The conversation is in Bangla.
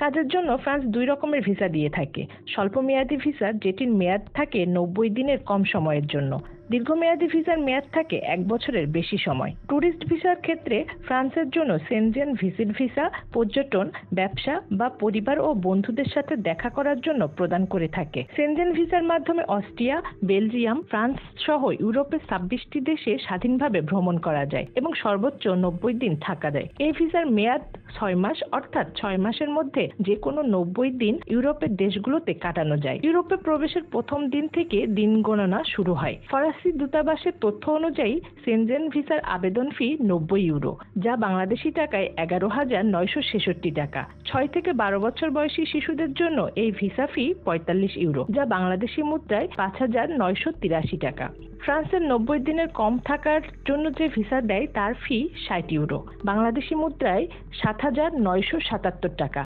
কাজের জন্য ফ্রান্স ২ রকমের ভিসা দিয়ে থাকে। স্বল্পমেয়াদী ভিসা, যেটির মেয়াদ থাকে ৯০ দিনের কম সময়ের জন্য। দীর্ঘমেয়াদী ভিসার মেয়াদ থাকে ১ বছরের বেশি সময়। ট্যুরিস্ট ভিসার ক্ষেত্রে ফ্রান্সের জন্য সেনজেন ভিজিট ভিসা পর্যটন, ব্যবসা বা পরিবার ও বন্ধুদের সাথে দেখা করার জন্য প্রদান করে থাকে। সেনজেন ভিসার মাধ্যমে অস্ট্রিয়া, বেলজিয়াম, ফ্রান্স সহ ইউরোপের ২৬টি দেশে স্বাধীনভাবে ভ্রমণ করা যায় এবং সর্বোচ্চ ৯০ দিন থাকা যায়। এই ভিসার মেয়াদ ৬ মাস, অর্থাৎ ৬ মাসের মধ্যে যে কোনো ৯০ দিন ইউরোপের দেশগুলোতে কাটানো যায়। ইউরোপে প্রবেশের প্রথম দিন থেকে দিন গণনা শুরু হয়। ফরাসি দূতাবাসের তথ্য অনুযায়ী সেনজেন ভিসার আবেদন ফি ৯০ ইউরো, যা বাংলাদেশি টাকায় ১১,৯৬৬ টাকা। ৬ থেকে ১২ বছর বয়সী শিশুদের জন্য এই ভিসা ফি ৪৫ ইউরো, যা বাংলাদেশি মুদ্রায় ৫,৯৮৩ টাকা। ফ্রান্সের ৯০ দিনের কম থাকার জন্য যে ভিসা দেয় তার ফি ৬০ ইউরো, বাংলাদেশি মুদ্রায় ৭,৯৭৭ টাকা।